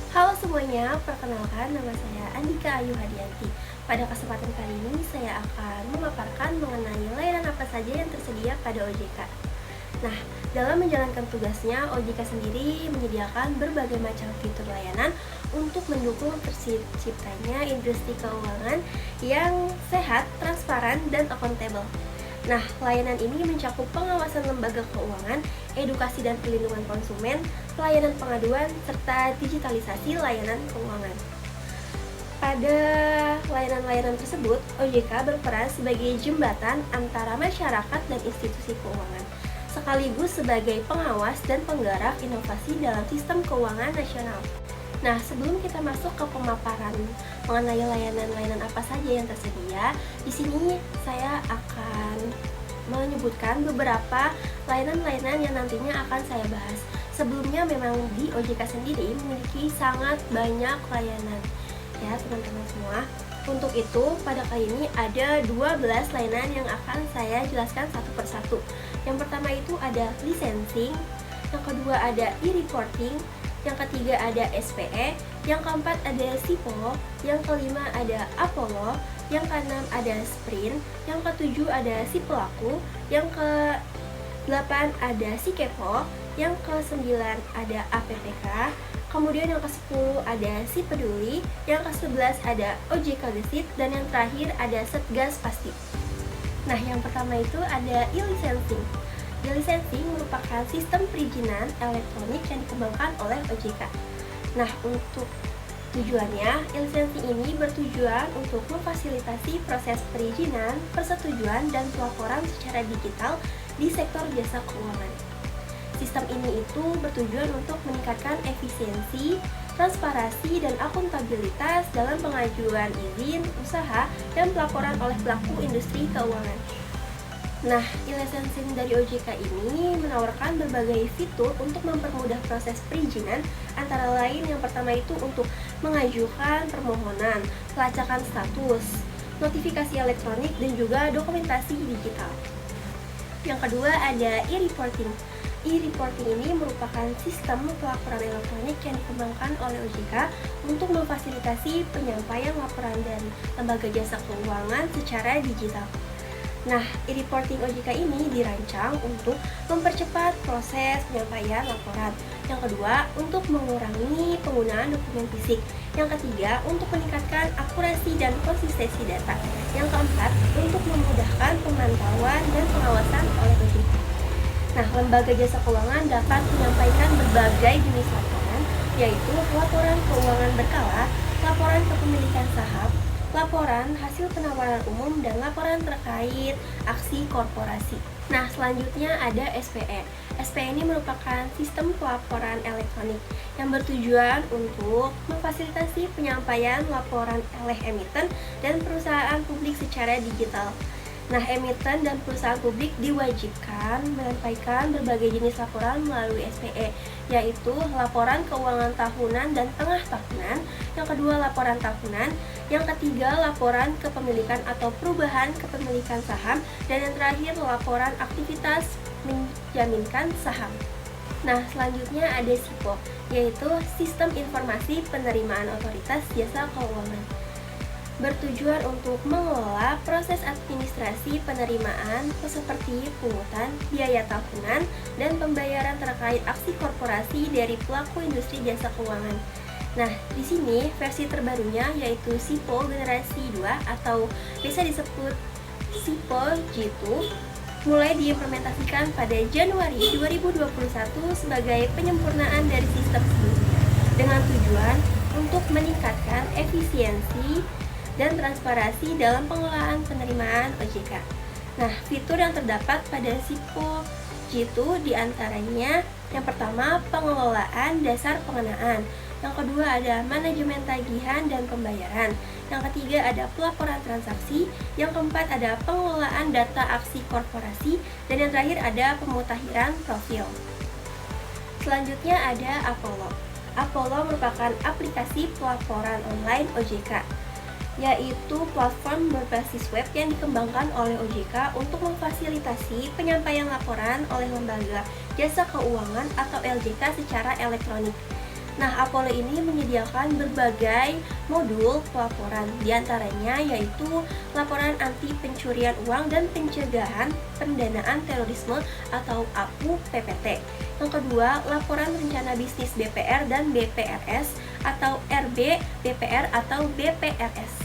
Halo semuanya, perkenalkan nama saya Andika Ayu Hadianti. Pada kesempatan kali ini saya akan memaparkan mengenai layanan apa saja yang tersedia pada OJK. Nah, dalam menjalankan tugasnya, OJK sendiri menyediakan berbagai macam fitur layanan untuk mendukung terciptanya industri keuangan yang sehat, transparan, dan akuntabel. Nah, layanan ini mencakup pengawasan lembaga keuangan, edukasi dan perlindungan konsumen, pelayanan pengaduan, serta digitalisasi layanan keuangan. Pada layanan-layanan tersebut, OJK berperan sebagai jembatan antara masyarakat dan institusi keuangan, sekaligus sebagai pengawas dan penggerak inovasi dalam sistem keuangan nasional. Nah, sebelum kita masuk ke pemaparan mengenai layanan-layanan apa saja yang tersedia, di sini saya akan menyebutkan beberapa layanan-layanan yang nantinya akan saya bahas. Sebelumnya memang di OJK sendiri memiliki sangat banyak layanan, ya teman-teman semua. Untuk itu, pada kali ini ada 12 layanan yang akan saya jelaskan satu persatu. Yang pertama itu ada licensing, yang kedua ada e-reporting, yang ketiga ada SPE, yang keempat ada SIPO, yang kelima ada Apollo, yang keenam ada Sprint, yang ketujuh ada si pelaku, yang ke-8 ada si kepo, yang ke-9 ada APPK, kemudian yang ke-10 ada si peduli, yang ke-11 ada OJK Gesit, dan yang terakhir ada Satgas Pasti. Nah, yang pertama itu ada e-licensing. E-licensing merupakan sistem perizinan elektronik yang dikembangkan oleh OJK. Nah, untuk tujuannya, e-licensing ini bertujuan untuk memfasilitasi proses perizinan, persetujuan, dan pelaporan secara digital di sektor jasa keuangan. Sistem ini itu bertujuan untuk meningkatkan efisiensi, transparansi, dan akuntabilitas dalam pengajuan izin, usaha, dan pelaporan oleh pelaku industri keuangan. Nah, e-licensing dari OJK ini menawarkan berbagai fitur untuk mempermudah proses perizinan, antara lain yang pertama itu untuk mengajukan permohonan, pelacakan status, notifikasi elektronik, dan juga dokumentasi digital. Yang kedua ada e-reporting. E-reporting ini merupakan sistem pelaporan elektronik yang dikembangkan oleh OJK untuk memfasilitasi penyampaian laporan dari lembaga jasa keuangan secara digital. Nah, e-reporting OJK ini dirancang untuk mempercepat proses penyampaian laporan. Yang kedua, untuk mengurangi penggunaan dokumen fisik. Yang ketiga, untuk meningkatkan akurasi dan konsistensi data. Yang keempat, untuk memudahkan pemantauan dan pengawasan oleh OJK. Nah, lembaga jasa keuangan dapat menyampaikan berbagai jenis laporan, yaitu laporan keuangan berkala, laporan kepemilikan saham, laporan hasil penawaran umum, dan laporan terkait aksi korporasi. Nah, selanjutnya ada SPE. SPE ini merupakan sistem pelaporan elektronik yang bertujuan untuk memfasilitasi penyampaian laporan oleh emiten dan perusahaan publik secara digital. Nah, emiten dan perusahaan publik diwajibkan menyampaikan berbagai jenis laporan melalui SPE, yaitu laporan keuangan tahunan dan tengah tahunan, yang kedua laporan tahunan, yang ketiga laporan kepemilikan atau perubahan kepemilikan saham, dan yang terakhir laporan aktivitas menjaminkan saham. Nah, selanjutnya ada SIPO, yaitu Sistem Informasi Penerimaan Otoritas Jasa Keuangan. Bertujuan untuk mengelola proses administrasi penerimaan seperti pungutan, biaya tahunan, dan pembayaran terkait aksi korporasi dari pelaku industri jasa keuangan. Nah, di sini versi terbarunya yaitu SIPO generasi 2 atau bisa disebut SIPO G2 mulai diimplementasikan pada Januari 2021 sebagai penyempurnaan dari sistem sebelumnya dengan tujuan untuk meningkatkan efisiensi dan transparansi dalam pengelolaan penerimaan OJK. Nah, fitur yang terdapat pada SIPO G2 diantaranya yang pertama pengelolaan dasar pengenaan, yang kedua ada manajemen tagihan dan pembayaran, yang ketiga ada pelaporan transaksi, yang keempat ada pengelolaan data aksi korporasi, dan yang terakhir ada pemutakhiran profil. Selanjutnya ada Apollo. Apollo merupakan aplikasi pelaporan online OJK, yaitu platform berbasis web yang dikembangkan oleh OJK untuk memfasilitasi penyampaian laporan oleh lembaga jasa keuangan atau LJK secara elektronik. Nah, Apollo ini menyediakan berbagai modul pelaporan, diantaranya yaitu laporan anti pencurian uang dan pencegahan pendanaan terorisme atau APU PPT. Yang kedua, laporan rencana bisnis BPR dan BPRS atau RB, BPR atau BPRS.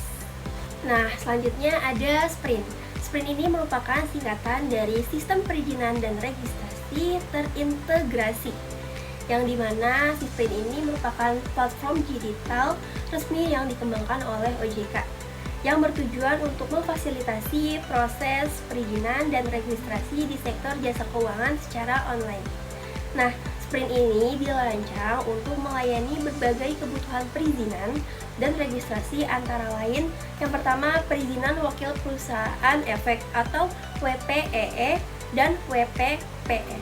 Nah, selanjutnya ada Sprint. Sprint ini merupakan singkatan dari Sistem Perizinan dan Registrasi Terintegrasi, yang dimana Sprint ini merupakan platform digital resmi yang dikembangkan oleh OJK yang bertujuan untuk memfasilitasi proses perizinan dan registrasi di sektor jasa keuangan secara online. Nah, Sprint ini dirancang untuk melayani berbagai kebutuhan perizinan dan registrasi, antara lain yang pertama perizinan wakil perusahaan efek atau WPEE dan WPPE.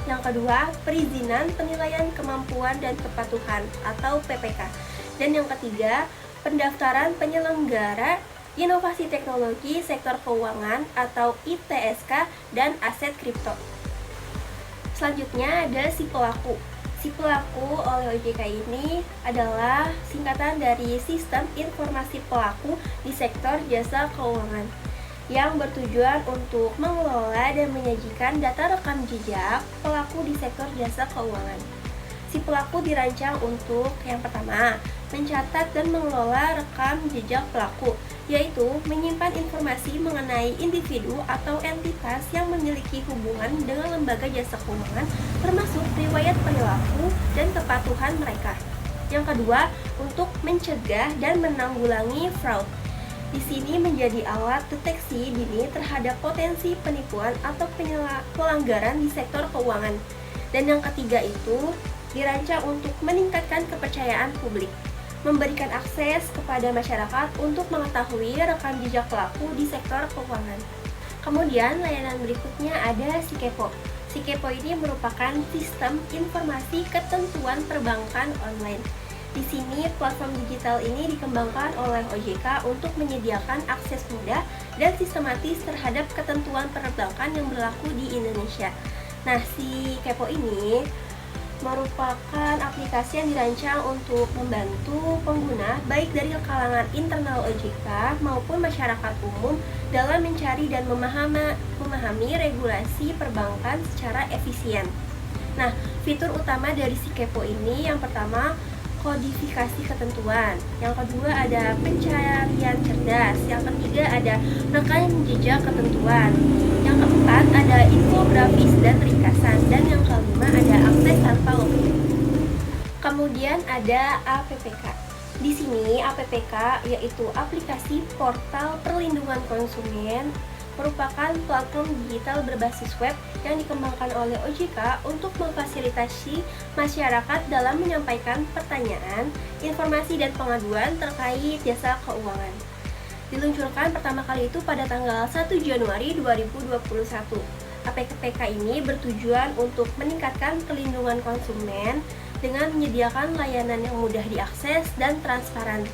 Yang kedua, perizinan penilaian kemampuan dan kepatuhan atau PPK. Dan yang ketiga, pendaftaran penyelenggara inovasi teknologi sektor keuangan atau ITSK dan aset kripto. Selanjutnya ada si pelaku. Si pelaku oleh OJK ini adalah singkatan dari Sistem Informasi Pelaku di Sektor Jasa Keuangan, yang bertujuan untuk mengelola dan menyajikan data rekam jejak pelaku di sektor jasa keuangan. Si pelaku dirancang untuk yang pertama, mencatat dan mengelola rekam jejak pelaku, yaitu menyimpan informasi mengenai individu atau entitas yang memiliki hubungan dengan lembaga jasa keuangan, termasuk riwayat perilaku dan kepatuhan mereka. Yang kedua, untuk mencegah dan menanggulangi fraud. Di sini menjadi alat deteksi dini terhadap potensi penipuan atau pelanggaran di sektor keuangan. Dan yang ketiga itu dirancang untuk meningkatkan kepercayaan publik, memberikan akses kepada masyarakat untuk mengetahui rekam jejak pelaku di sektor keuangan. Kemudian layanan berikutnya ada si Kepo. Si Kepo ini merupakan sistem informasi ketentuan perbankan online. Di sini platform digital ini dikembangkan oleh OJK untuk menyediakan akses mudah dan sistematis terhadap ketentuan perbankan yang berlaku di Indonesia. Nah, si Kepo ini merupakan aplikasi yang dirancang untuk membantu pengguna baik dari kalangan internal OJK maupun masyarakat umum dalam mencari dan memahami regulasi perbankan secara efisien. Nah, fitur utama dari si Kepo ini yang pertama, kodifikasi ketentuan. Yang kedua ada pencarian cerdas. Yang ketiga ada rekam jejak ketentuan. Yang keempat ada infografis dan ringkasan. Dan yang kelima ada akses tanpa login. Kemudian ada APPK. Di sini APPK yaitu aplikasi portal perlindungan konsumen, merupakan platform digital berbasis web yang dikembangkan oleh OJK untuk memfasilitasi masyarakat dalam menyampaikan pertanyaan, informasi, dan pengaduan terkait jasa keuangan. Diluncurkan pertama kali itu pada tanggal 1 Januari 2021. APPK ini bertujuan untuk meningkatkan perlindungan konsumen dengan menyediakan layanan yang mudah diakses dan transparan.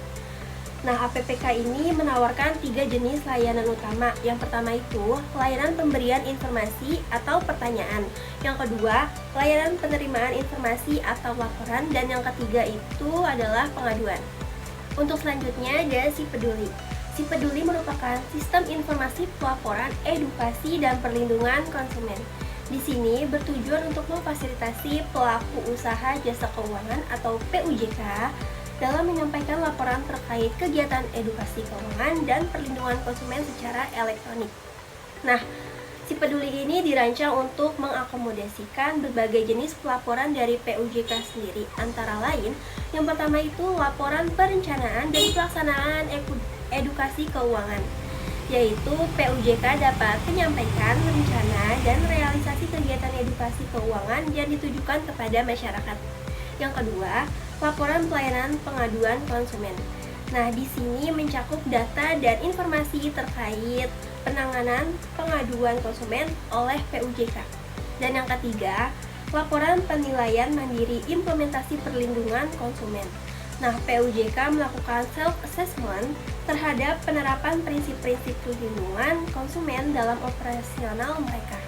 Nah, APPK ini menawarkan 3 jenis layanan utama. Yang pertama itu, layanan pemberian informasi atau pertanyaan. Yang kedua, layanan penerimaan informasi atau laporan. Dan yang ketiga itu adalah pengaduan. Untuk selanjutnya ada Si Peduli. Si Peduli merupakan sistem informasi pelaporan, edukasi, dan perlindungan konsumen. Di sini bertujuan untuk memfasilitasi pelaku usaha jasa keuangan atau PUJK dalam menyampaikan laporan terkait kegiatan edukasi keuangan dan perlindungan konsumen secara elektronik. Nah, Si Peduli ini dirancang untuk mengakomodasikan berbagai jenis pelaporan dari PUJK sendiri, antara lain yang pertama itu laporan perencanaan dan pelaksanaan edukasi keuangan, yaitu PUJK dapat menyampaikan rencana dan realisasi kegiatan edukasi keuangan yang ditujukan kepada masyarakat. Yang kedua, laporan pelayanan pengaduan konsumen. Nah, di sini mencakup data dan informasi terkait penanganan pengaduan konsumen oleh PUJK. Dan yang ketiga, laporan penilaian mandiri implementasi perlindungan konsumen. Nah, PUJK melakukan self-assessment terhadap penerapan prinsip-prinsip perlindungan konsumen dalam operasional mereka.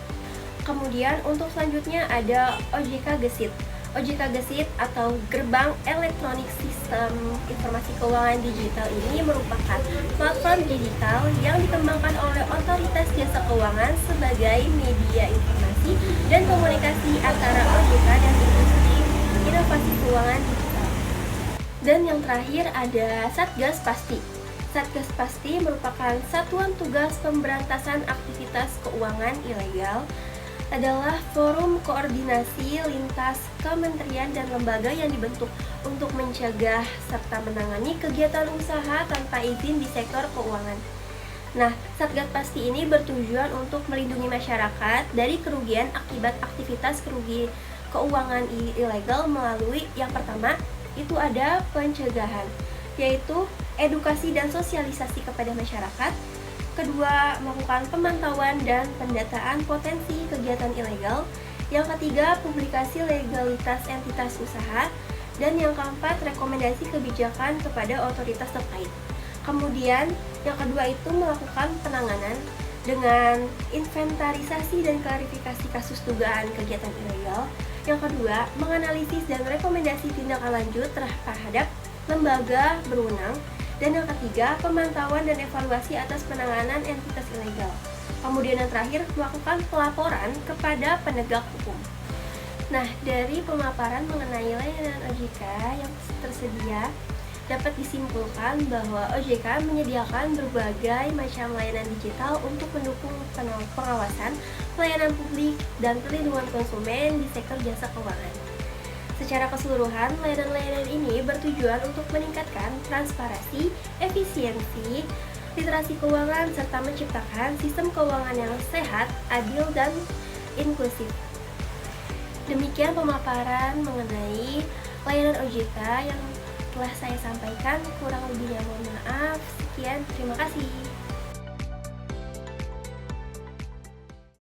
Kemudian untuk selanjutnya ada OJK Gesit. OJK Gesit atau Gerbang Elektronik Sistem Informasi Keuangan Digital ini merupakan platform digital yang dikembangkan oleh Otoritas Jasa Keuangan sebagai media informasi dan komunikasi antara OJK dan industri inovasi keuangan digital. Dan yang terakhir ada Satgas Pasti. Satgas Pasti merupakan satuan tugas pemberantasan aktivitas keuangan ilegal, adalah forum koordinasi lintas kementerian dan lembaga yang dibentuk untuk mencegah serta menangani kegiatan usaha tanpa izin di sektor keuangan. Nah, Satgas Pasti ini bertujuan untuk melindungi masyarakat dari kerugian akibat aktivitas keuangan ilegal melalui yang pertama itu ada pencegahan, yaitu edukasi dan sosialisasi kepada masyarakat. Kedua, melakukan pemantauan dan pendataan potensi kegiatan ilegal. Yang ketiga, publikasi legalitas entitas usaha. Dan yang keempat, rekomendasi kebijakan kepada otoritas terkait. Kemudian, yang kedua itu melakukan penanganan dengan inventarisasi dan klarifikasi kasus dugaan kegiatan ilegal. Yang kedua, menganalisis dan rekomendasi tindakan lanjut terhadap lembaga berwenang. Dan yang ketiga, pemantauan dan evaluasi atas penanganan entitas ilegal. Kemudian yang terakhir, melakukan pelaporan kepada penegak hukum. Nah, dari pemaparan mengenai layanan OJK yang tersedia, dapat disimpulkan bahwa OJK menyediakan berbagai macam layanan digital untuk mendukung pengawasan, pelayanan publik, dan perlindungan konsumen di sektor jasa keuangan. Secara keseluruhan, layanan-layanan ini bertujuan untuk meningkatkan transparansi, efisiensi, literasi keuangan, serta menciptakan sistem keuangan yang sehat, adil, dan inklusif. Demikian pemaparan mengenai layanan OJK yang telah saya sampaikan. Kurang lebihnya mohon maaf. Sekian, terima kasih.